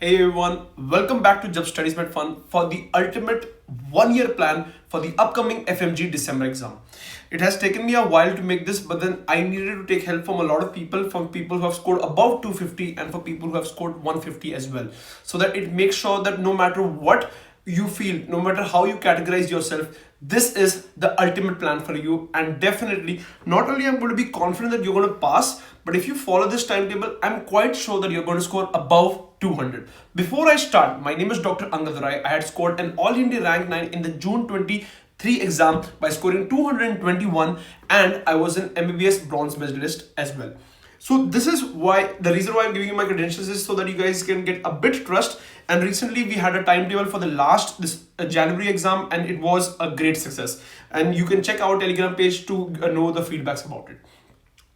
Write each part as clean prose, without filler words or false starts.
Hey everyone, welcome back to Jab Studies Made Fun for the ultimate one-year plan for the upcoming FMG December exam. It has taken me a while to make this, but then I needed to take help from a lot of people, from people who have scored above 250 and for people who have scored 150 as well, so that it makes sure that no matter what you feel, no matter how you categorize yourself, this is the ultimate plan for you. And definitely, not only I'm going to be confident that you're going to pass, but if you follow this timetable, I'm quite sure that you're going to score above 200. Before I start, my name is Dr. Angad Rai. I had scored an All India rank 9 in the June 23 exam by scoring 221, and I was an MBBS bronze medalist as well. So this is why, the reason why I'm giving you my credentials is so that you guys can get a bit trust. And recently we had a timetable for the last this January exam, and it was a great success. And you can check our Telegram page to know the feedbacks about it.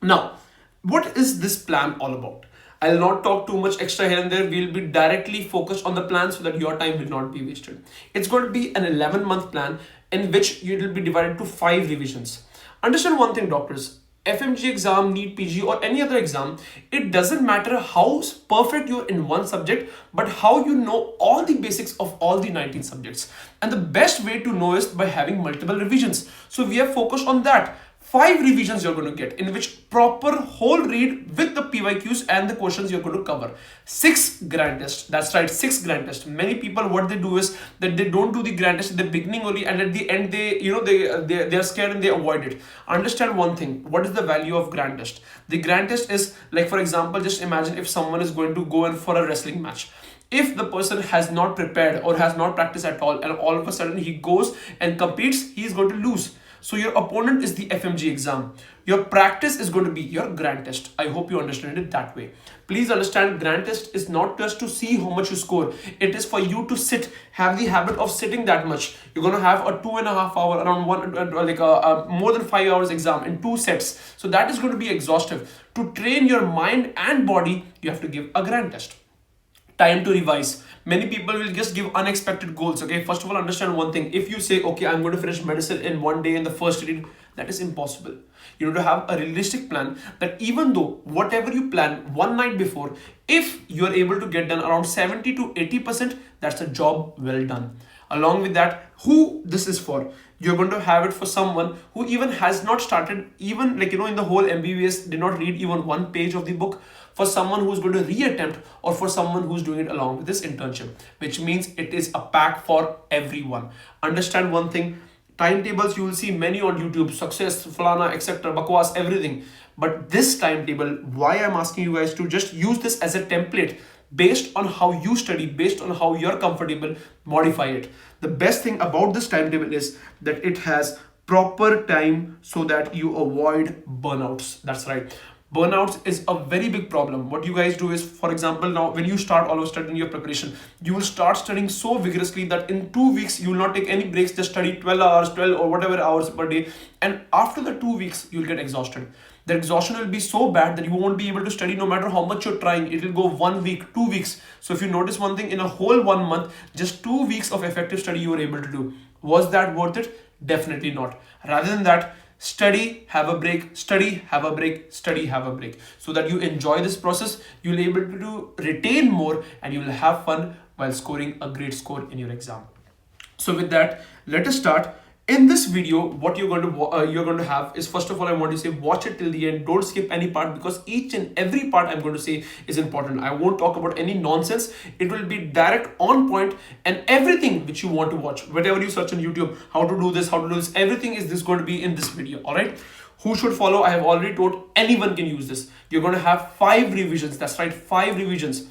Now, what is this plan all about? I'll not talk too much extra here and there. We'll be directly focused on the plan so that your time will not be wasted. It's going to be an 11-month plan in which it will be divided to 5 revisions. Understand one thing, doctors. FMG exam, NEET PG or any other exam, it doesn't matter how perfect you're in one subject, but how you know all the basics of all the 19 subjects. And the best way to know is by having multiple revisions. So we are focused on that. 5 revisions you're going to get, in which proper whole read with the PYQs and the questions you're going to cover. 6 grand tests. That's right, 6 grand tests. Many people, what they do is that they don't do the grand test at the beginning only, and at the end they are scared and they avoid it. Understand one thing. What is the value of grand test? The grand test is like, for example, just imagine if someone is going to go in for a wrestling match. If the person has not prepared or has not practiced at all, and all of a sudden he goes and competes, he is going to lose. So your opponent is the FMG exam. Your practice is going to be your grand test. I hope you understand it that way. Please understand, grand test is not just to see how much you score. It is for you to sit, have the habit of sitting that much. You're going to have a 2.5 hour, around one, like a more than 5 hours exam in 2 sets. So that is going to be exhaustive. To train your mind and body, you have to give a grand test. Time to revise. Many people will just give unexpected goals. Okay, first of all, understand one thing. If you say, okay, I'm going to finish medicine in one day in the first read, that is impossible. You need to have a realistic plan that even though whatever you plan one night before, if you are able to get done around 70 to 80%, that's a job well done. Along with that, who this is for? You're going to have it for someone who even has not started, even like in the whole MBBS did not read even one page of the book, for someone who's going to reattempt, or for someone who's doing it along with this internship, which means it is a pack for everyone. Understand one thing. Timetables you will see many on YouTube, success, falana, etc., bakwas, everything. But this timetable, why I'm asking you guys to just use this as a template based on how you study, based on how you're comfortable, modify it. The best thing about this timetable is that it has proper time so that you avoid burnouts. That's right. Burnouts is a very big problem. What you guys do is, for example, now when you start all of studying your preparation, you will start studying so vigorously that in 2 weeks you will not take any breaks, just study 12 hours, 12 or whatever hours per day. And after the 2 weeks, you'll get exhausted. The exhaustion will be so bad that you won't be able to study no matter how much you're trying. It will go 1 week, 2 weeks. So if you notice one thing, in a whole 1 month, just 2 weeks of effective study you were able to do. Was that worth it? Definitely not. Rather than that, study, have a break, study, have a break, study, have a break, so that you enjoy this process. You'll be able to retain more, and you will have fun while scoring a great score in your exam. So with that, let us start. In this video, what you're going to have is, first of all, I want to say watch it till the end. Don't skip any part, because each and every part I'm going to say is important. I won't talk about any nonsense. It will be direct, on point, and everything which you want to watch, whatever you search on YouTube, how to do this, how to do this, everything is this going to be in this video. All right. Who should follow? I have already told anyone can use this. You're going to have 5 revisions. That's right, 5 revisions.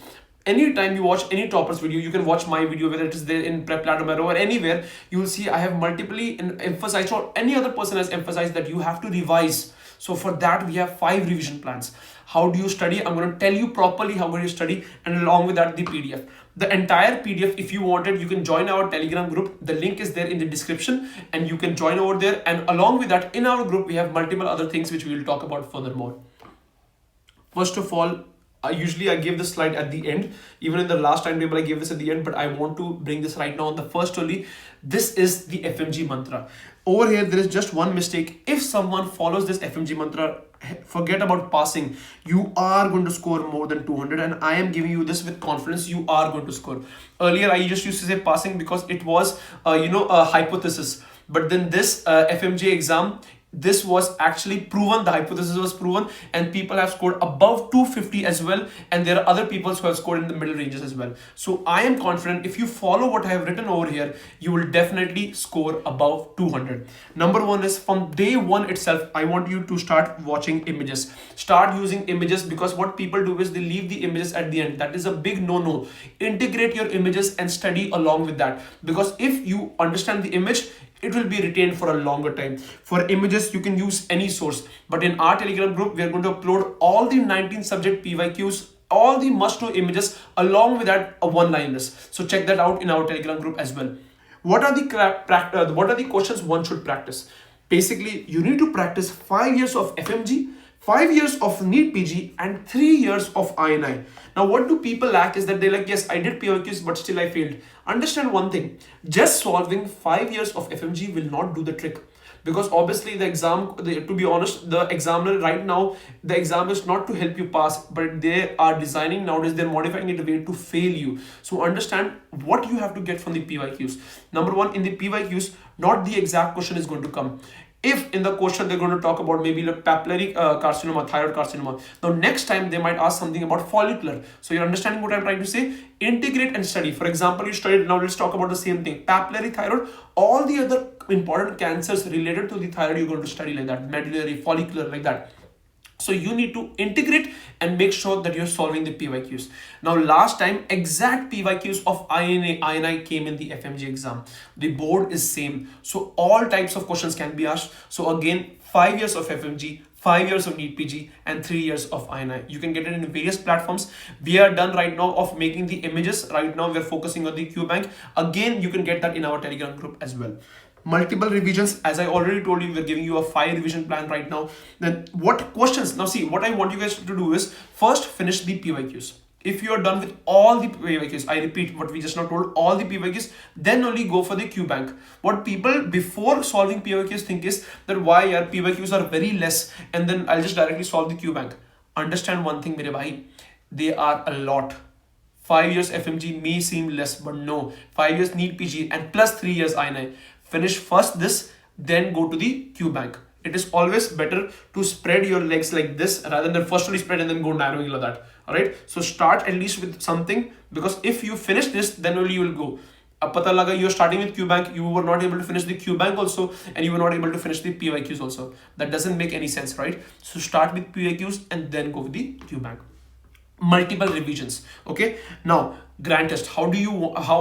Anytime you watch any toppers video, you can watch my video, whether it is there in Prep Ladder or anywhere, you will see I have multiply emphasized, or any other person has emphasized, that you have to revise. So for that, we have 5 revision plans. How do you study? I'm going to tell you properly how you study, and along with that, the PDF. The entire PDF, if you wanted, you can join our Telegram group. The link is there in the description, and you can join over there. And along with that, in our group, we have multiple other things which we will talk about furthermore. First of all, I give this slide at the end. Even in the last timetable, I gave this at the end, but I want to bring this right now on the first only. This is the FMG mantra. Over here, there is just one mistake. If someone follows this FMG mantra forget about passing. You are going to score more than 200, and I am giving you this with confidence. You are going to score. Earlier I just used to say passing because it was a hypothesis, but then this FMG exam, this was actually proven. The hypothesis was proven, and people have scored above 250 as well, and there are other people who have scored in the middle ranges as well. So I am confident if you follow what I have written over here, you will definitely score above 200. Number one is, from day one itself, I want you to start watching images. Start using images, because what people do is they leave the images at the end. That is a big no-no. Integrate your images and study along with that, because if you understand the image, it will be retained for a longer time. For images, you can use any source, but in our Telegram group, we are going to upload all the 19 subject PYQs, all the must-know images, along with that a one-liners. So check that out in our Telegram group as well. What are the questions one should practice? Basically, you need to practice 5 years of FMG, 5 years of NEET PG, and 3 years of INI. Now, what do people lack is that they're like, yes, I did PYQs, but still I failed. Understand one thing, just solving 5 years of FMG will not do the trick. Because obviously the exam, to be honest, the examiner right now, the exam is not to help you pass, but they are designing nowadays, they're modifying it a way to fail you. So understand what you have to get from the PYQs. Number one, in the PYQs, not the exact question is going to come. If in the question they're going to talk about maybe like papillary carcinoma, thyroid carcinoma, now next time they might ask something about follicular. So you're understanding what I'm trying to say? Integrate and study. For example, you studied, now let's talk about the same thing, papillary thyroid, all the other important cancers related to the thyroid you're going to study like that, medullary, follicular, like that. So you need to integrate and make sure that you're solving the PYQs. Now, last time, exact PYQs of INI came in the FMG exam. The board is same. So all types of questions can be asked. So again, 5 years of FMG, 5 years of NEET PG, and 3 years of INI. You can get it in various platforms. We are done right now of making the images. Right now, we're focusing on the QBank. Again, you can get that in our Telegram group as well. Multiple revisions, as I already told you, we're giving you a 5 revision plan right now. Then what questions? Now see, what I want you guys to do is first finish the PYQs. If you are done with all the PYQs, I repeat what we just now told, all the PYQs, then only go for the QBank. What people before solving PYQs think is that why our PYQs are very less, and then I'll just directly solve the QBank. Understand one thing, mere bhai, they are a lot. 5 years FMG may seem less, but no. 5 years NEET PG and plus 3 years INI. Finish first this, then go to the QBank. It is always better to spread your legs like this rather than first only spread and then go narrowing like that. Alright, so start at least with something, because if you finish this, then only you will go. Ab pata laga you're starting with QBank, you were not able to finish the QBank also, and you were not able to finish the PYQs also. That doesn't make any sense, right? So start with PYQs and then go with the QBank. Multiple revisions. Okay, now grand test. How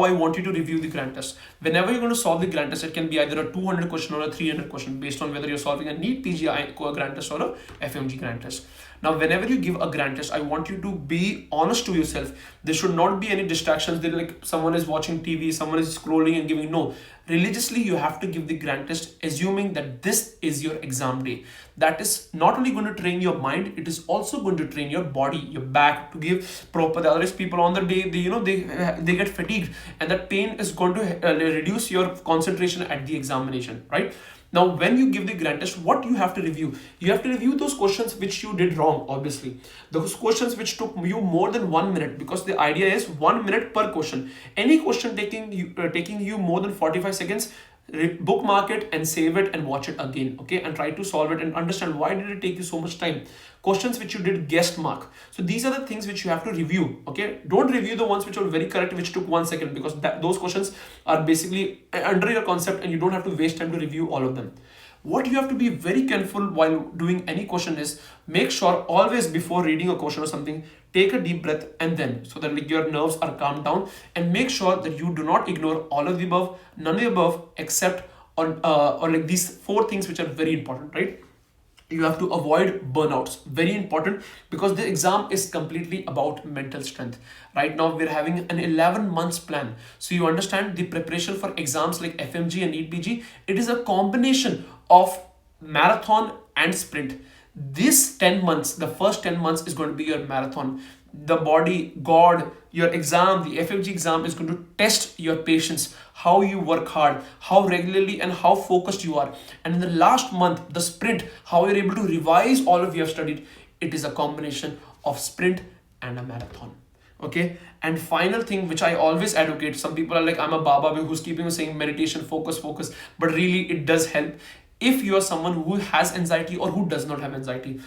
I want you to review the grand test? Whenever you're going to solve the grand test, it can be either a 200 question or a 300 question based on whether you're solving a NEET PG grand test or a FMG grand test. Now, whenever you give a grand test, I want you to be honest to yourself. There should not be any distractions. They're like someone is watching TV, someone is scrolling and giving. No, religiously, you have to give the grand test, assuming that this is your exam day. That is not only going to train your mind, it is also going to train your body, your back, to give proper. The other people on the day, they get fatigued, and that pain is going to reduce your concentration at the examination, right? Now, when you give the grand test, what you have to review? You have to review those questions which you did wrong, obviously. Those questions which took you more than 1 minute, because the idea is 1 minute per question. Any question taking you more than 45 seconds, bookmark it and save it and watch it again, okay? And try to solve it and understand why did it take you so much time. Questions which you did guessed mark. So these are the things which you have to review, okay? Don't review the ones which are very correct, which took 1 second, because those questions are basically under your concept and you don't have to waste time to review all of them. What you have to be very careful while doing any question is, make sure always before reading a question or something, take a deep breath, and then, so that like your nerves are calmed down, and make sure that you do not ignore all of the above, none of the above, except on like these 4 things which are very important, right? You have to avoid burnouts, very important, because the exam is completely about mental strength. Right now we're having an 11 months plan, so you understand the preparation for exams like FMG and NEET PG, it is a combination of marathon and sprint. This 10 months, the first 10 months is going to be your marathon. the body, God, your exam, the FMG exam is going to test your patience, how you work hard, how regularly and how focused you are. And in the last month, the sprint, how you're able to revise all of you have studied. It is a combination of sprint and a marathon. Okay. And final thing which I always advocate, some people are like, I'm a baba who's keeping saying meditation, focus, but really it does help. If you are someone who has anxiety or who does not have anxiety,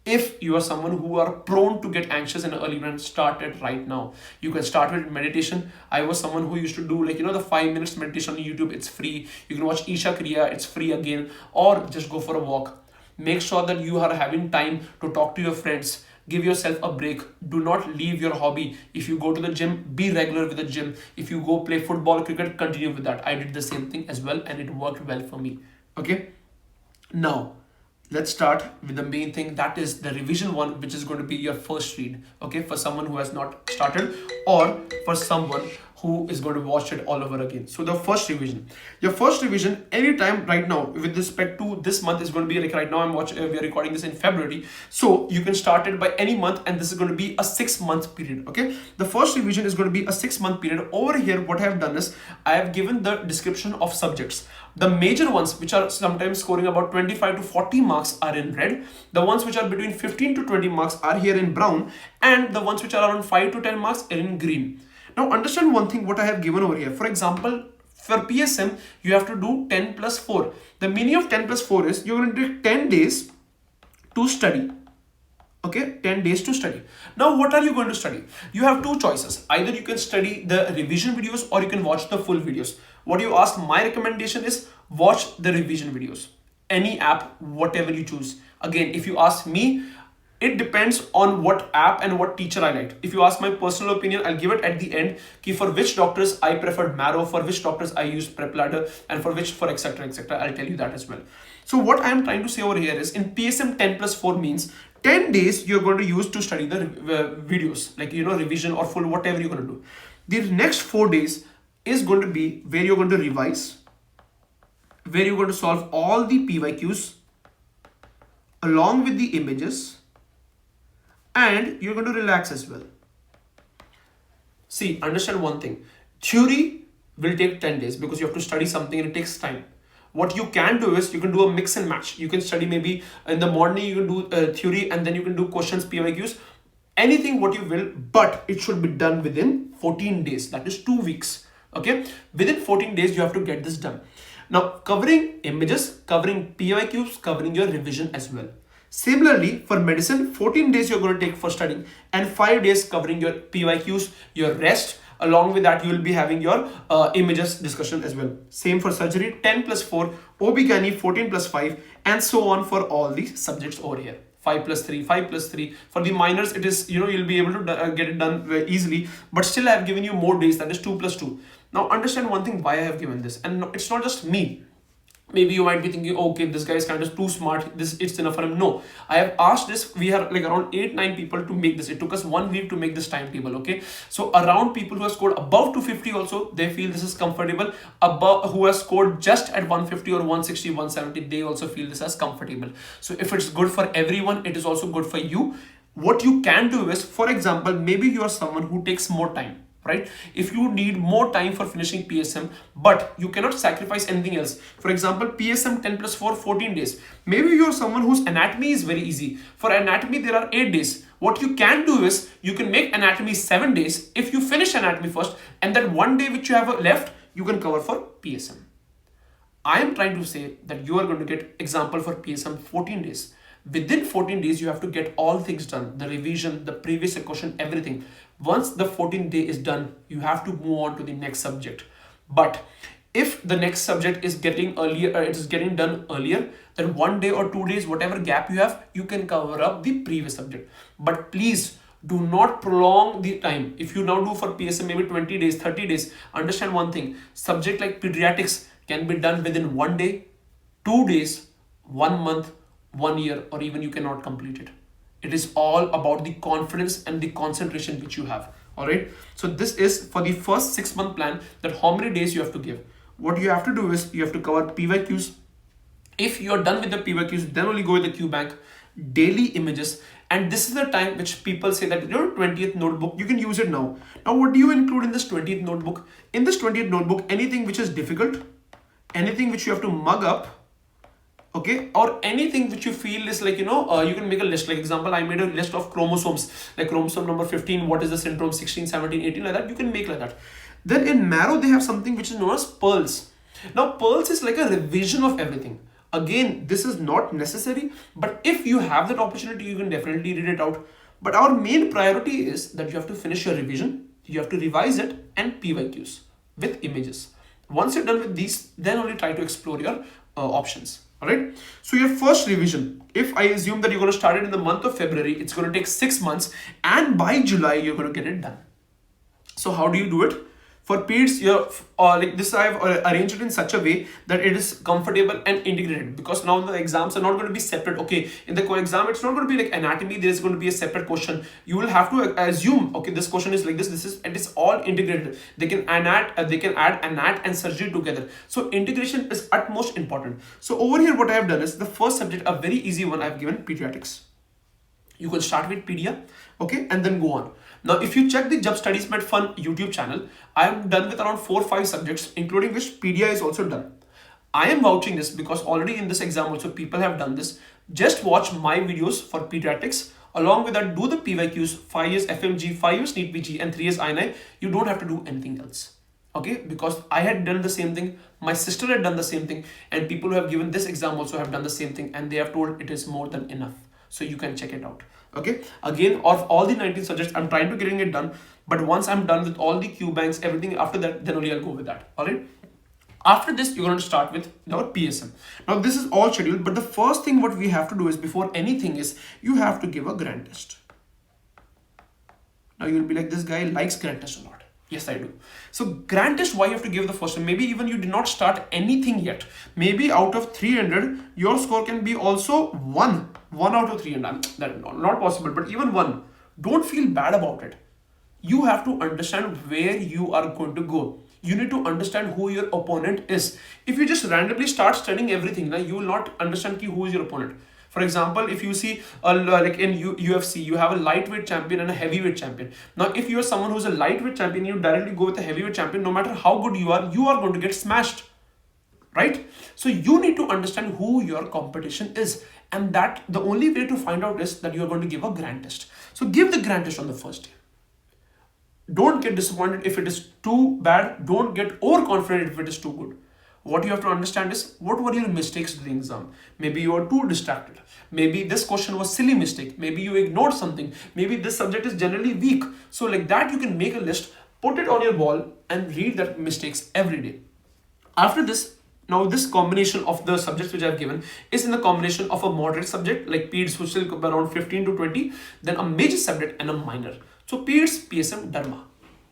if you are someone who are prone to get anxious in an early run, start it right now. You can start with meditation. I was someone who used to do the 5 minutes meditation on YouTube. It's free. You can watch Isha Kriya. It's free again. Or just go for a walk. Make sure that you are having time to talk to your friends. Give yourself a break. Do not leave your hobby. If you go to the gym, be regular with the gym. If you go play football, cricket, continue with that. I did the same thing as well and it worked well for me. Okay. Now, let's start with the main thing, that is the revision one, which is going to be your first read. Okay, for someone who has not started or for someone who is going to watch it all over again. So the first revision, your first revision anytime right now with respect to this month is going to be like right now we are recording this in February. So you can start it by any month and this is going to be a 6-month period. Okay, the first revision is going to be a 6-month period. Over here, what I have done is I have given the description of subjects. The major ones which are sometimes scoring about 25 to 40 marks are in red. The ones which are between 15 to 20 marks are here in brown. And the ones which are around 5 to 10 marks are in green. Now understand one thing what I have given over here. For example, for PSM, you have to do 10 plus 4. The meaning of 10 plus 4 is you're going to take 10 days to study. Okay, 10 days to study. Now, what are you going to study? You have two choices. Either you can study the revision videos or you can watch the full videos. What you ask, my recommendation is watch the revision videos. Any app, whatever you choose. Again, if you ask me, it depends on what app and what teacher I liked. If you ask my personal opinion, I'll give it at the end. Ki for which doctors I preferred Marrow, for which doctors I used Prep Ladder, and for which for etc. etc. I'll tell you that as well. So what I'm trying to say over here is in PSM 10 plus 4 means 10 days you're going to use to study the videos, like revision or full, whatever you're going to do. The next 4 days is going to be where you're going to revise, where you're going to solve all the PYQs along with the images, and you're going to relax as well. See, understand one thing. Theory will take 10 days because you have to study something and it takes time. What you can do is you can do a mix and match. You can study maybe in the morning, you can do theory and then you can do questions, PYQs, anything what you will, but it should be done within 14 days. That is 2 weeks. Okay. Within 14 days, you have to get this done. Now, covering images, covering PYQs, covering your revision as well. Similarly, for medicine, 14 days you're going to take for studying and 5 days covering your PYQs, your rest. Along with that, you will be having your images discussion as well. Same for surgery, 10 plus 4, OB-GYN 14 plus 5, and so on for all these subjects over here. 5 plus 3, 5 plus 3. For the minors, it is, you'll be able to get it done very easily, but still I have given you more days, that is 2 plus 2. Now understand one thing why I have given this, and it's not just me. Maybe you might be thinking, okay, this guy is kind of too smart. It's enough for him. No, I have asked this. We are like around 8-9 people to make this. It took us 1 week to make this timetable. Okay, so around people who have scored above 250 also, they feel this is comfortable. Above who has scored just at 150 or 160, 170, they also feel this as comfortable. So if it's good for everyone, it is also good for you. What you can do is, for example, maybe you are someone who takes more time. Right? If you need more time for finishing PSM, but you cannot sacrifice anything else. For example, PSM 10 plus 4, 14 days. Maybe you're someone whose anatomy is very easy. For anatomy, there are 8 days. What you can do is, you can make anatomy 7 days. If you finish anatomy first, and then 1 day which you have left, you can cover for PSM. I am trying to say that you are going to get example for PSM 14 days. Within 14 days, you have to get all things done. The revision, the previous question, everything. Once the 14th day is done, you have to move on to the next subject. But if the next subject is getting done earlier, then 1 day or 2 days, whatever gap you have, you can cover up the previous subject. But please do not prolong the time. If you now do for PSM maybe 20 days, 30 days, understand one thing. Subject like pediatrics can be done within 1 day, 2 days, 1 month, 1 year, or even you cannot complete it. It is all about the confidence and the concentration which you have. All right. So this is for the first 6-month plan, that how many days you have to give. What you have to do is you have to cover PYQs. If you are done with the PYQs, then only go with the Q bank, daily images, And this is the time which people say that, 20th notebook, you can use it now. Now, what do you include in this 20th notebook? In this 20th notebook, anything which is difficult, anything which you have to mug up, okay, or anything which you feel is like, you can make a list. Like example, I made a list of chromosomes, like chromosome number 15, what is the syndrome, 16, 17, 18, like that. You can make like that. Then in marrow, they have something which is known as pearls. Now, pearls is like a revision of everything. Again, this is not necessary, but if you have that opportunity, you can definitely read it out. But our main priority is that you have to finish your revision, you have to revise it, and PYQs with images. Once you're done with these, then only try to explore your options. All right. So your first revision, if I assume that you're going to start it in the month of February, it's going to take 6 months, and by July, you're going to get it done. So how do you do it? For PEDS, like this, I've arranged it in such a way that it is comfortable and integrated, because now the exams are not going to be separate. Okay, in the exam, it's not going to be like anatomy. There is going to be a separate question. You will have to assume, okay, this question is like this. It is all integrated. They can add anat and surgery together. So integration is utmost important. So over here, what I have done is the first subject, a very easy one, I've given pediatrics. You can start with pedia, okay, and then go on. Now, if you check the Jab Studies Made Fun YouTube channel, I am done with around 4 or 5 subjects, including which pedia is also done. I am vouching this because already in this exam also people have done this. Just watch my videos for pediatrics. Along with that, do the PYQs, 5 years FMG, 5 years NEET PG, and 3 years INI. You don't have to do anything else. Okay, because I had done the same thing, my sister had done the same thing, and people who have given this exam also have done the same thing, and they have told it is more than enough. So you can check it out. Okay, again, of all the 19 subjects, I'm trying to getting it done, but once I'm done with all the Q banks, everything after that, then only I'll go with that. All right. After this, you're going to start with our PSM. Now, this is all scheduled, but the first thing what we have to do is, before anything is, you have to give a grand test. Now, you'll be like, this guy likes grand test a lot. Yes, I do. So grand test, why you have to give the first one? Maybe even you did not start anything yet. Maybe out of 300, your score can be also 1 out of 300. That not possible, but even 1. Don't feel bad about it. You have to understand where you are going to go. You need to understand who your opponent is. If you just randomly start studying everything, now you will not understand who is your opponent. For example, if you see like in UFC, you have a lightweight champion and a heavyweight champion. Now, if you are someone who's a lightweight champion, you directly go with a heavyweight champion, no matter how good you are going to get smashed, right? So you need to understand who your competition is. And that the only way to find out is that you are going to give a grand test. So give the grand test on the first day. Don't get disappointed if it is too bad. Don't get overconfident if it is too good. What you have to understand is, what were your mistakes during exam? Maybe you are too distracted. Maybe this question was silly mistake. Maybe you ignored something. Maybe this subject is generally weak. So like that, you can make a list, put it on your wall, and read that mistakes every day. After this, now this combination of the subjects which I have given is in the combination of a moderate subject like PEDS, which will come around 15 to 20, then a major subject and a minor. So PEDS, PSM, Dharma.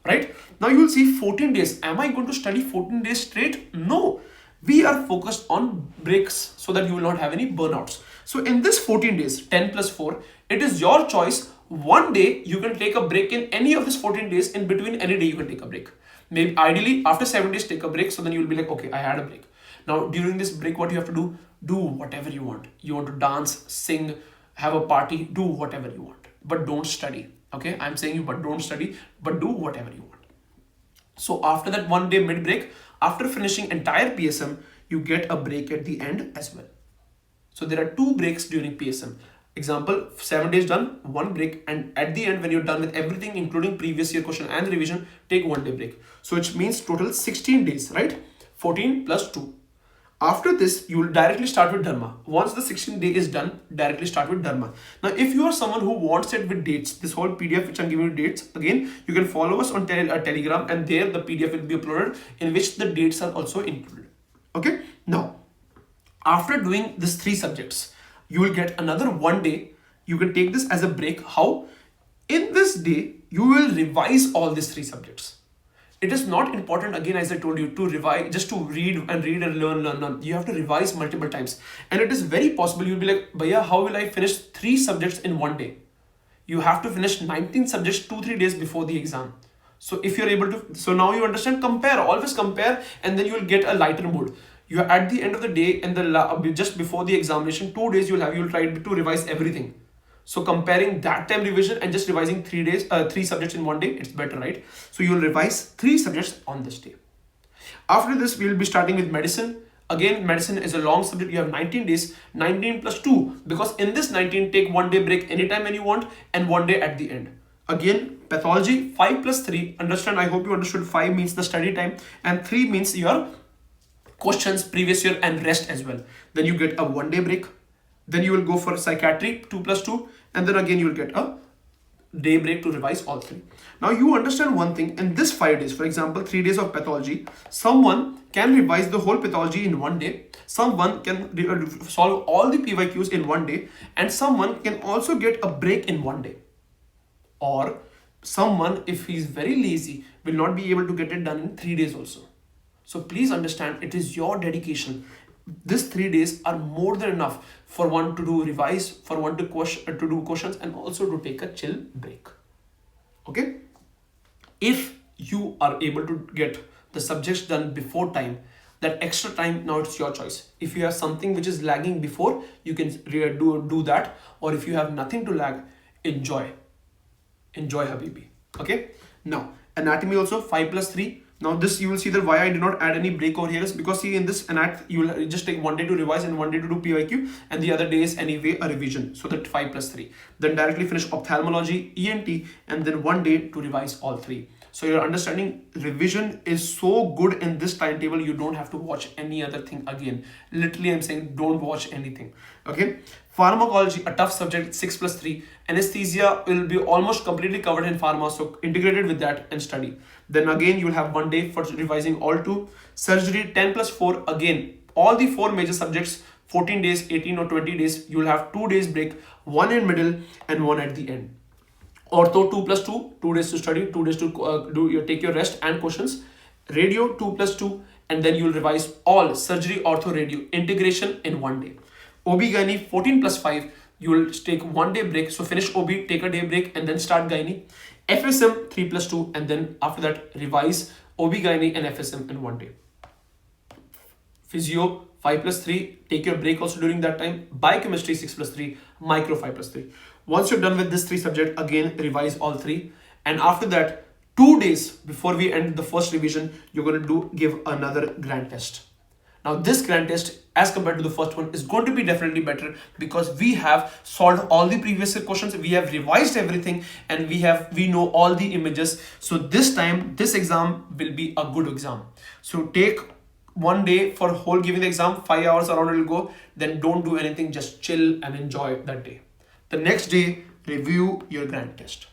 Right? Now you will see 14 days. Am I going to study 14 days straight? No. We are focused on breaks so that you will not have any burnouts. So in this 14 days, 10 plus 4, it is your choice. One day you can take a break in any of these 14 days. In between any day you can take a break. Maybe ideally after 7 days take a break. So then you will be like, okay, I had a break. Now during this break, what you have to do whatever you want. You want to dance, sing, have a party, do whatever you want. But don't study. Okay, I'm saying you, but don't study, but do whatever you want. So after that 1 day mid break, after finishing entire PSM, you get a break at the end as well. So there are 2 breaks during PSM. Example, 7 days done, 1 break, and at the end when you're done with everything, including previous year question and revision, take 1 day break. So which means total 16 days, right? 14 plus 2. After this, you will directly start with Dharma. Once the 16th day is done, directly start with Dharma. Now, if you are someone who wants it with dates, this whole PDF which I'm giving you dates, again, you can follow us on Telegram, and there the PDF will be uploaded in which the dates are also included. Okay. Now, after doing these 3 subjects, you will get another 1 day. You can take this as a break. How? In this day, you will revise all these 3 subjects. It is not important, again, as I told you, to revise, just to read and learn. You have to revise multiple times. And it is very possible you'll be like, Bhaiya, how will I finish 3 subjects in 1 day? You have to finish 19 subjects 2-3 days before the exam. So if you're able to, so now you understand, always compare, and then you will get a lighter mood. You are at the end of the day and just before the examination, 2 days you'll try to revise everything. So comparing that time revision and just revising 3 days, 3 subjects in one day, it's better, right? So you will revise 3 subjects on this day. After this, we will be starting with medicine. Again, medicine is a long subject. You have 19 days, 19 plus 2, because in this 19, take 1 day break anytime when you want and 1 day at the end. Again, pathology, 5 plus 3. Understand, I hope you understood 5 means the study time and 3 means your questions previous year and rest as well. Then you get a 1 day break. Then you will go for psychiatry, 2 plus 2. And then again, you will get a day break to revise all 3. Now you understand one thing, in this 5 days, for example, 3 days of pathology, someone can revise the whole pathology in 1 day, someone can solve all the PYQs in 1 day, and someone can also get a break in 1 day. Or someone, if he's very lazy, will not be able to get it done in 3 days also. So please understand, it is your dedication. These 3 days are more than enough for one to do revise, for one to do questions, and also to take a chill break. Okay? If you are able to get the subjects done before time, that extra time, now it's your choice. If you have something which is lagging before, you can do that. Or if you have nothing to lag, enjoy Habibi. Okay? Now, anatomy also 5 plus 3. Now this, you will see that why I did not add any break over here is because see, in this anat you will just take 1 day to revise and 1 day to do PYQ, and the other day is anyway a revision. So that 5 plus 3. Then directly finish ophthalmology, ENT, and then 1 day to revise all 3. So you're understanding revision is so good in this timetable, you don't have to watch any other thing again. Literally, I'm saying don't watch anything. Okay? Pharmacology, a tough subject, 6 plus 3. Anesthesia will be almost completely covered in pharma, so integrated with that and study. Then again, you will have 1 day for revising all 2. Surgery, 10 plus 4. Again, all the 4 major subjects, 14 days, 18 or 20 days, you will have 2 days break, 1 in middle and 1 at the end. Ortho, 2 plus 2, 2 days to study, 2 days to take your rest and questions. Radio, 2 plus 2, and then you will revise all surgery, ortho, radio, integration in 1 day. OB-GYN, 14 plus 5, you will take 1 day break. So finish OB, take a day break, and then start gynae. FSM, 3 plus 2, and then after that, revise OB-GYN and FSM in 1 day. Physio, 5 plus 3, take your break also during that time. Biochemistry, 6 plus 3, micro, 5 plus 3. Once you're done with this 3 subject, again, revise all 3. And after that, 2 days before we end the first revision, you're going to give another grand test. Now this grand test, as compared to the first one, is going to be definitely better because we have solved all the previous year questions, we have revised everything, and we know all the images. So this time, this exam will be a good exam. So take 1 day for whole giving the exam, 5 hours around it will go. Then don't do anything, just chill and enjoy that day. The next day, review your grand test.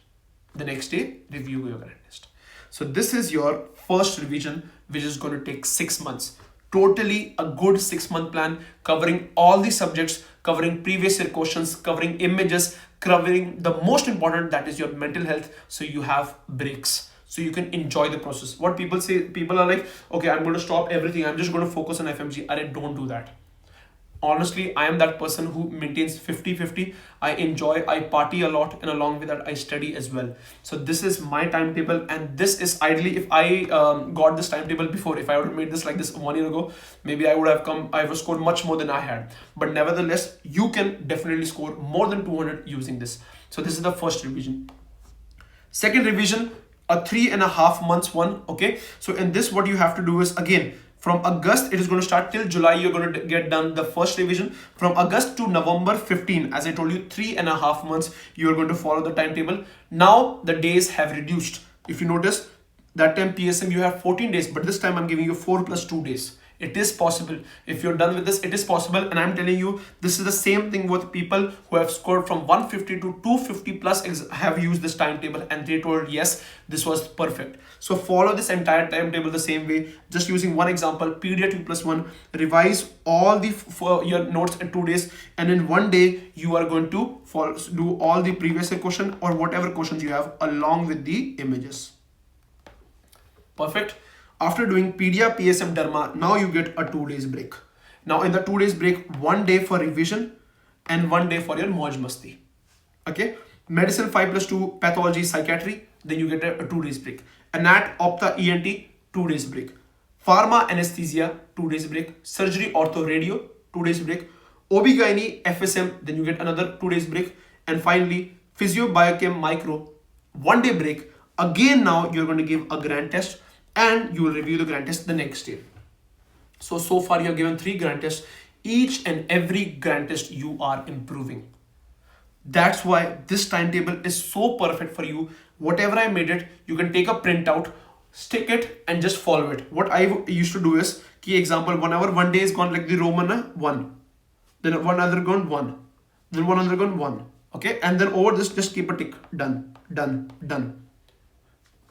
The next day, review your grand test. So this is your first revision, which is going to take 6 months. Totally a good 6-month plan, covering all the subjects, covering previous year questions, covering images, covering the most important, that is your mental health. So you have breaks, so you can enjoy the process. What people say, people are like, okay, I'm going to stop everything, I'm just going to focus on FMG. Don't do that. Honestly, I am that person who maintains 50-50. I enjoy, I party a lot, and along with that, I study as well. So this is my timetable, and this is ideally, if I got this timetable before, if I would have made this like this 1 year ago, maybe I would have scored much more than I had. But nevertheless, you can definitely score more than 200 using this. So this is the first revision. Second revision, a 3.5 months one. Okay, so in this, what you have to do is, again, from August, it is going to start till July. You're going to get done the first revision. From August to November 15, as I told you, 3.5 months, you are going to follow the timetable. Now the days have reduced. If you notice, that time PSM you have 14 days, but this time I'm giving you 4 plus 2 days. It is possible. If you're done with this, it is possible. And I'm telling you, this is the same thing with people who have scored from 150 to 250 plus have used this timetable, and they told, yes, this was perfect. So follow this entire timetable the same way. Just using one example, Pedia 2 plus 1, revise all your notes in 2 days. And in 1 day, you are going to do all the previous question or whatever questions you have along with the images. Perfect. After doing Pedia, PSM, Derma, now you get a 2 days break. Now in the 2 days break, 1 day for revision and 1 day for your Moj Masti. Okay. Medicine 5 plus 2, pathology, psychiatry, then you get a 2 days break. Anat, Opta, ENT, 2 days break. Pharma, anesthesia, 2 days break. Surgery, ortho, radio, 2 days break. OB-GYN, FSM, then you get another 2 days break. And finally, physio, biochem, micro, 1 day break. Again, now you're going to give a grand test and you will review the grand test the next day. So far you have given 3 grand tests. Each and every grand test you are improving. That's why this timetable is so perfect for you. Whatever I made it, you can take a printout, stick it and just follow it. What I used to do is, key example, 1 hour, 1 day is gone like the Roman 1. Then one other gone 1. Then one other gone 1. Okay. And then over this, just keep a tick. Done, done, done.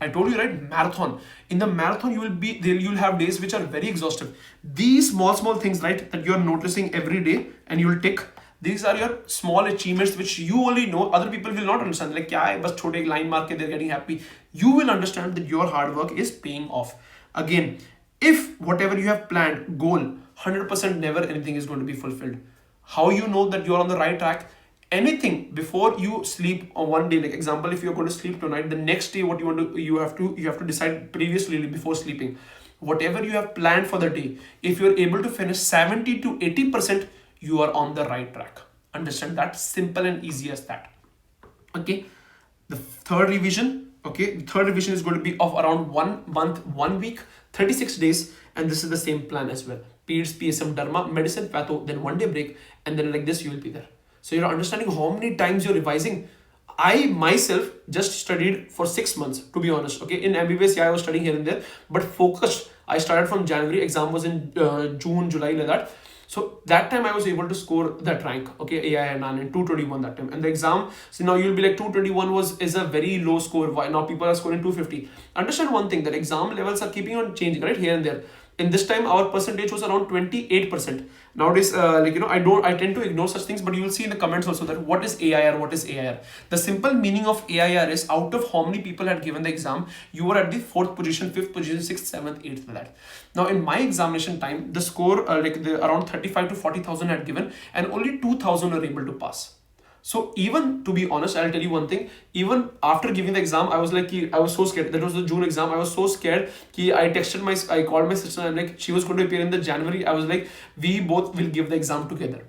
I told you, right? Marathon. In the marathon, you'll have days which are very exhaustive. These small things, right, that you're noticing every day and you'll tick. These are your small achievements which you only know. Other people will not understand. Like, kya hai, bas chote line mark ke they're getting happy. You will understand that your hard work is paying off. Again, if whatever you have planned, goal, 100% never anything is going to be fulfilled. How you know that you're on the right track? Anything before you sleep on 1 day, like example, if you're going to sleep tonight, the next day what you want to, you have to decide previously before sleeping. Whatever you have planned for the day, if you're able to finish 70 to 80%, you are on the right track. Understand that? Simple and easy as that. Okay. The third revision, okay, the third revision is going to be of around 1 month, 1 week, 36 days, and this is the same plan as well. Peds, PSM, Dharma, medicine, patho, then 1 day break, and then like this you will be there. So you're understanding how many times you're revising. I myself just studied for 6 months, to be honest. Okay, in MBBS, yeah, I was studying here and there, but focused. I started from January, exam was in June, July, like that. So that time I was able to score that rank, okay, AI and 221 that time. And the exam, so now you'll be like 221 is a very low score. Why now people are scoring 250? Understand one thing, that exam levels are keeping on changing, right, here and there. In this time, our percentage was around 28%. Nowadays, I tend to ignore such things, but you will see in the comments also that what is AIR, what is AIR. The simple meaning of AIR is out of how many people had given the exam, you were at the 4th position, 5th position, 6th, 7th, 8th, that. Now, in my examination time, the score, around 35 to 40,000 had given, and only 2,000 were able to pass. So even, to be honest, I'll tell you one thing, even after giving the exam, I was like, I was so scared. That was the June exam. I was so scared. I called my sister and like, she was going to appear in the January. I was like, we both will give the exam together.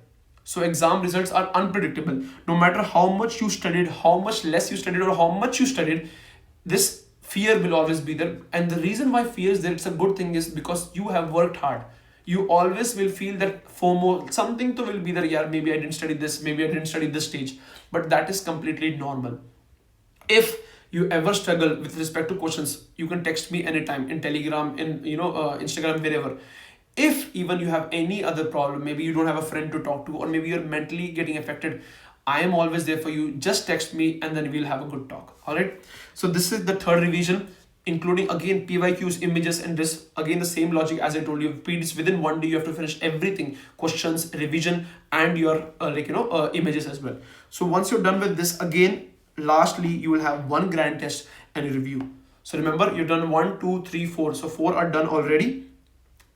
So exam results are unpredictable. No matter how much you studied, how much less you studied, or how much you studied, this fear will always be there. And the reason why fear is there, it's a good thing, is because you have worked hard. You always will feel that FOMO, something to will be there, yeah, maybe I didn't study this, maybe I didn't study this stage, but that is completely normal. If you ever struggle with respect to questions, you can text me anytime in Telegram, in Instagram, wherever. If even you have any other problem, maybe you don't have a friend to talk to, or maybe you're mentally getting affected, I am always there for you. Just text me and then we'll have a good talk. All right. So this is the third revision, including again PYQs, images, and this again the same logic as I told you. PDs within 1 day you have to finish everything: questions, revision, and your images as well. So once you're done with this, again, lastly you will have 1 grand test and a review. So remember, you've done 1, 2, 3, 4. So 4 are done already.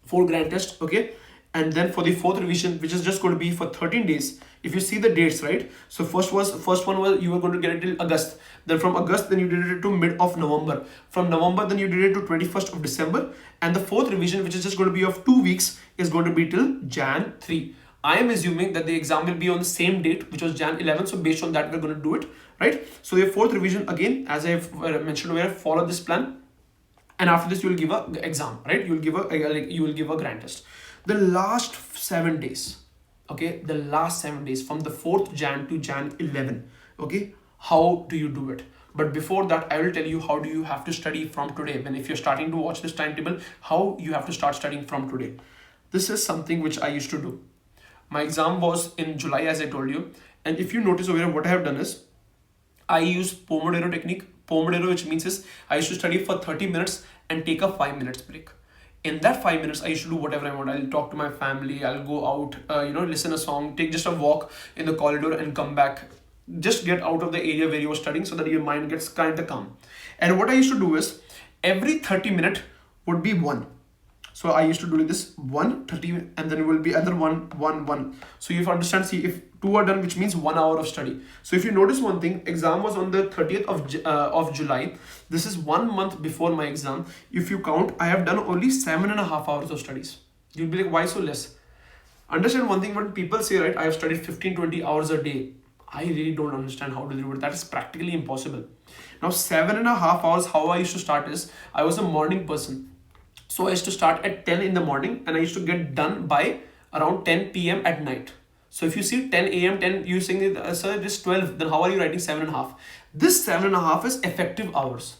4 grand tests, okay. And then for the 4th revision, which is just going to be for 13 days, if you see the dates, right? So first one was you were going to get it till August. Then from August, then you did it to mid of November. From November, then you did it to 21st of December. And the 4th revision, which is just going to be of 2 weeks, is going to be till Jan 3. I am assuming that the exam will be on the same date, which was Jan 11. So based on that, we're going to do it, right? So your 4th revision, again, as I've mentioned over here, follow this plan. And after this, you will give a exam, right? You will give a grand test. The last 7 days, okay, the last 7 days from the 4th Jan to Jan 11, okay, how do you do it? But before that, I will tell you how do you have to study from today. When if you're starting to watch this timetable, how you have to start studying from today. This is something which I used to do. My exam was in July, as I told you. And if you notice over here, what I have done is, I use Pomodoro technique. Pomodoro, which means is I used to study for 30 minutes and take a 5 minutes break. In that 5 minutes, I used to do whatever I want. I'll talk to my family. I'll go out, listen a song, take just a walk in the corridor and come back. Just get out of the area where you're studying so that your mind gets kind of calm. And what I used to do is every 30 minutes would be 1. So I used to do this 1, 30, and then it will be other 1, 1, 1. So you understand, see, if 2 are done, which means 1 hour of study. So if you notice one thing, exam was on the 30th of July. This is 1 month before my exam. If you count, I have done only 7.5 hours of studies. You'll be like, why so less? Understand one thing, when people say, right, I have studied 15, 20 hours a day. I really don't understand how to do it. That is practically impossible. Now, 7.5 hours, how I used to start is, I was a morning person. So I used to start at 10 in the morning and I used to get done by around 10 p.m. at night. So if you see 10 a.m., 10, you saying it, sir, it is 12, then how are you writing 7.5? This 7.5 is effective hours.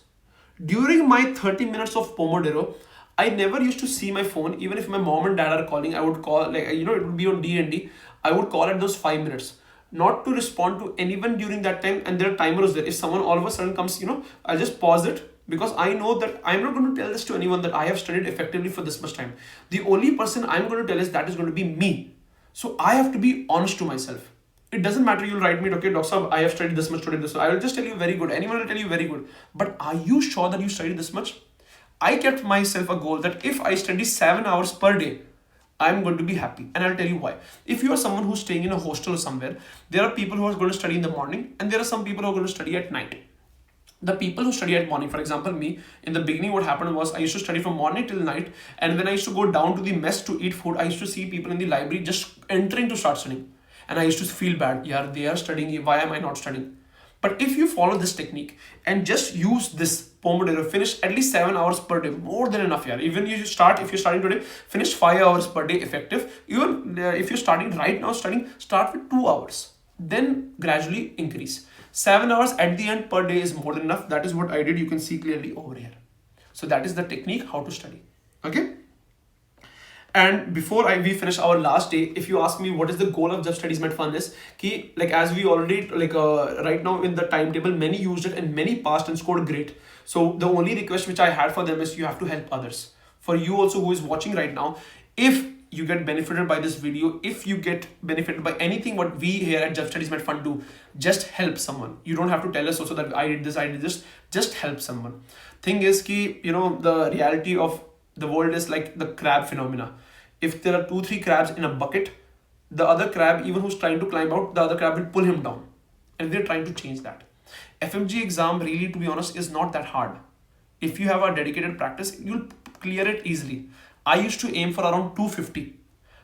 During my 30 minutes of Pomodoro, I never used to see my phone. Even if my mom and dad are calling, I would call, like, it would be on D&D. I would call at those 5 minutes. Not to respond to anyone during that time, and their timer is there. If someone all of a sudden comes, I'll just pause it, because I know that I'm not going to tell this to anyone that I have studied effectively for this much time. The only person I'm going to tell is that is going to be me. So I have to be honest to myself. It doesn't matter, you'll write me, okay, Doctor Sahab, I have studied this much, studied this much. I will just tell you very good. Anyone will tell you very good. But are you sure that you studied this much? I kept myself a goal that if I study 7 hours per day, I'm going to be happy. And I'll tell you why. If you are someone who's staying in a hostel or somewhere, there are people who are going to study in the morning and there are some people who are going to study at night. The people who study at morning, for example, me, in the beginning, what happened was I used to study from morning till night. And when I used to go down to the mess to eat food, I used to see people in the library just entering to start studying. And I used to feel bad. Yeah, they are studying. Why am I not studying? But if you follow this technique and just use this Pomodoro, finish at least 7 hours per day, more than enough. Yeah. Even if you're starting today, finish 5 hours per day effective. Even if you're starting right now, start with 2 hours. Then gradually increase. 7 hours at the end per day is more than enough. That is what I did. You can see clearly over here. So that is the technique how to study. Okay. And before we finish our last day, if you ask me what is the goal of Jab Studies Met Fun is, like as we already right now in the timetable, many used it and many passed and scored great. So the only request which I had for them is you have to help others. For you also who is watching right now, if you get benefited by this video, if you get benefited by anything what we here at Jab Studies Met Fun do, just help someone. You don't have to tell us also that I did this, just help someone. Thing is the reality of the world is like the crab phenomena. If there are 2-3 crabs in a bucket, the other crab, even who's trying to climb out, the other crab will pull him down. And they're trying to change that. FMG exam really, to be honest, is not that hard. If you have a dedicated practice, you'll clear it easily. I used to aim for around 250.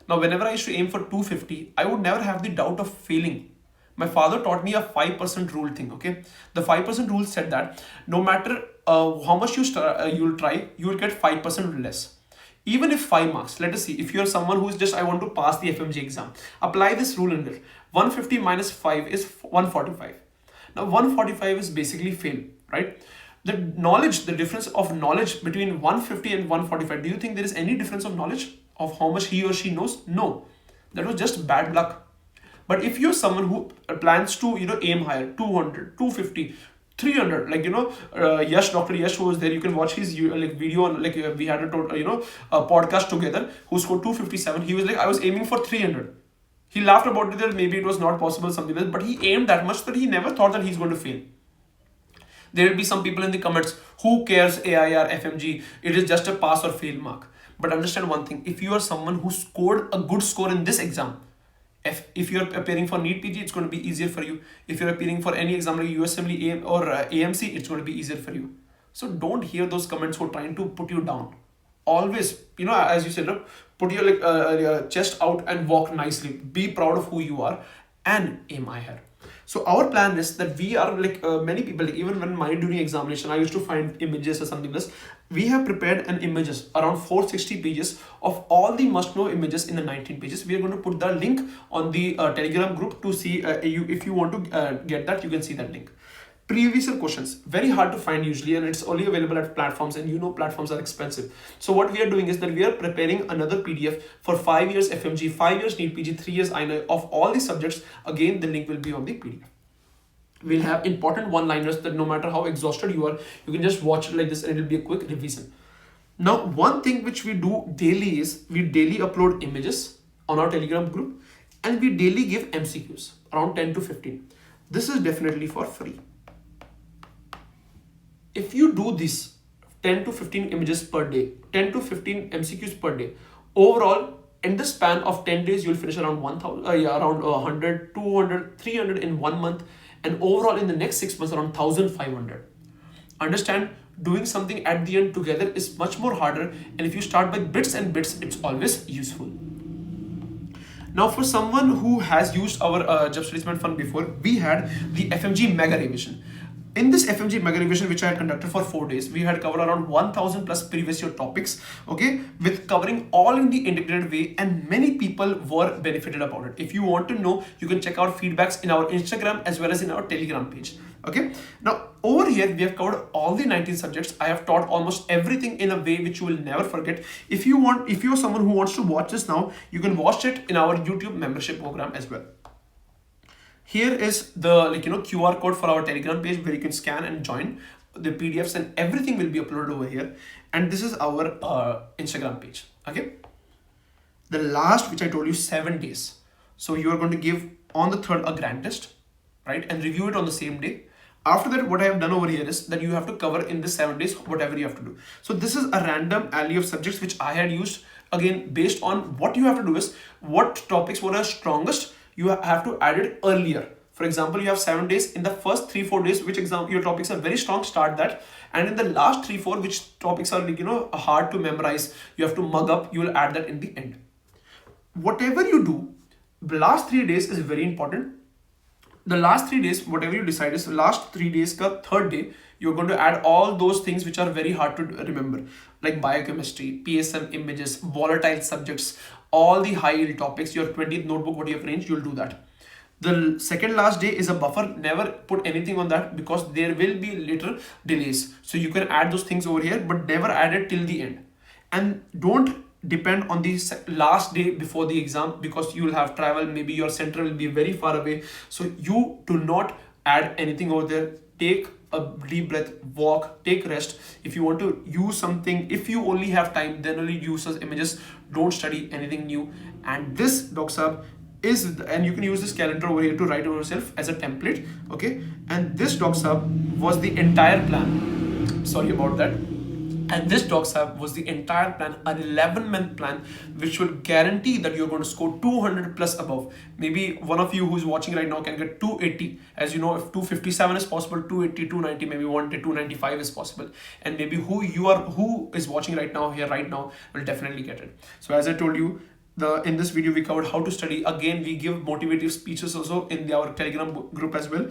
Now, whenever I used to aim for 250, I would never have the doubt of failing. My father taught me a 5% rule thing, okay? The 5% rule said that no matter how much you'll try, you will get 5% less. Even if 5 marks, let us see, if you're someone who is just, I want to pass the FMG exam, apply this rule in there. 150 minus 5 is 145. Now 145 is basically fail, right? The difference of knowledge between 150 and 145, do you think there is any difference of knowledge of how much he or she knows? No, that was just bad luck. But if you're someone who plans to, aim higher, 200, 250, 300, Yash, Dr. Yash, who was there, you can watch his video on, we had a podcast together, who scored 257. He was like, I was aiming for 300. He laughed about it that maybe it was not possible, something else, but he aimed that much that he never thought that he's going to fail. There will be some people in the comments, who cares AIR, FMG, it is just a pass or fail mark. But understand one thing, if you are someone who scored a good score in this exam, if you're appearing for NEET PG, it's going to be easier for you. If you're appearing for any exam like USMLE or AMC, it's going to be easier for you. So don't hear those comments who are trying to put you down. Always, as you said, put your chest out and walk nicely. Be proud of who you are and aim higher. So our plan is that we are many people, even when my during examination, I used to find images or something else. We have prepared an images around 460 pages of all the must know images in the 19 pages. We are going to put the link on the Telegram group to see if you want to get that, you can see that link. Previous year questions, very hard to find usually, and it's only available at platforms, and platforms are expensive. So what we are doing is that we are preparing another PDF for 5 years FMG, 5 years NEET PG, 3 years INA of all the subjects. Again, the link will be on the PDF. We'll have important one-liners that no matter how exhausted you are, you can just watch it like this and it will be a quick revision. Now, one thing which we do daily is we daily upload images on our Telegram group, and we daily give MCQs around 10 to 15. This is definitely for free. If you do this 10 to 15 images per day, 10 to 15 MCQs per day, overall in the span of 10 days, you'll finish around 100, 200, 300 in 1 month, and overall in the next 6 months around 1,500. Understand, doing something at the end together is much more harder, and if you start by bits and bits, it's always useful. Now, for someone who has used our Job Studies Made Fun before, we had the FMG Mega Revision. In this FMG Mega Revision, which I had conducted for 4 days, we had covered around 1000 plus previous year topics, okay, with covering all in the integrated way, and many people were benefited about it. If you want to know, you can check our feedbacks in our Instagram as well as in our Telegram page. Okay, now over here we have covered all the 19 subjects. I have taught almost everything in a way which you will never forget. If you're someone who wants to watch this now, you can watch it in our YouTube membership program as well. Here is the QR code for our Telegram page where you can scan and join. The PDFs and everything will be uploaded over here. And this is our Instagram page. Okay. The last, which I told you, 7 days. So you are going to give on the 3rd a grand test, right? And review it on the same day. After that, what I have done over here is that you have to cover in the 7 days whatever you have to do. So this is a random alley of subjects which I had used. Again, based on what you have to do is what topics were the strongest, you have to add it earlier. For example, you have 7 days. In the first 3-4 days, which your topics are very strong, start that. And in the last 3-4, which topics are hard to memorize, you have to mug up, you will add that in the end. Whatever you do, the last 3 days is very important. The last 3 days, whatever you decide is the last 3 days ka 3rd day, you're going to add all those things which are very hard to remember, like biochemistry, PSM images, volatile subjects, all the high yield topics. Your 20th notebook, what you have arranged, you'll do that. The second last day is a buffer. Never put anything on that because there will be little delays. So you can add those things over here, but never add it till the end. And don't depend on the last day before the exam because you will have travel. Maybe your center will be very far away. So you do not add anything over there. Take a deep breath, walk, take rest. If you want to use something, if you only have time, then only use those images. Don't study anything new. And this docsab is, and you can use this calendar over here to write yourself as a template. Okay, and this docsab was the entire plan. Sorry about that. And this docsab was the entire plan, an 11-month plan, which will guarantee that you're going to score 200 plus above. Maybe one of you who's watching right now can get 280. As you know, if 257 is possible, 280, 290, maybe 295 is possible. And maybe who is watching right now will definitely get it. So as I told you, in this video we covered how to study. Again, we give motivative speeches also in our Telegram group as well,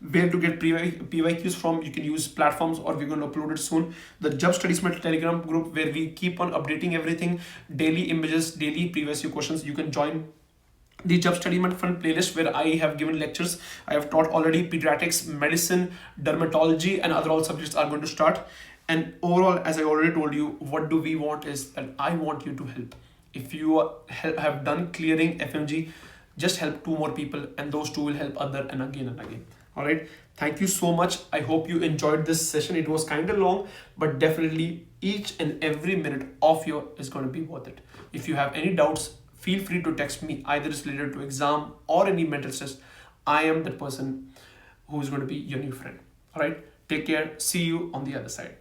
where to get PYQs from. You can use platforms, or we're going to upload it soon. The Job Studies Made Telegram group, where we keep on updating everything, daily images, daily previous year questions. You can join the Job Study Made Fun playlist, where I have given lectures. I have taught already pediatrics, medicine, dermatology, and other all subjects are going to start. And overall, as I already told you, what do we want is that I want you to help. If you have done clearing FMG, just help 2 more people, and those 2 will help other, and again and again. All right. Thank you so much. I hope you enjoyed this session. It was kind of long, but definitely each and every minute of you is going to be worth it. If you have any doubts, feel free to text me. Either it's related to exam or any mental stress. I am the person who is going to be your new friend. All right. Take care. See you on the other side.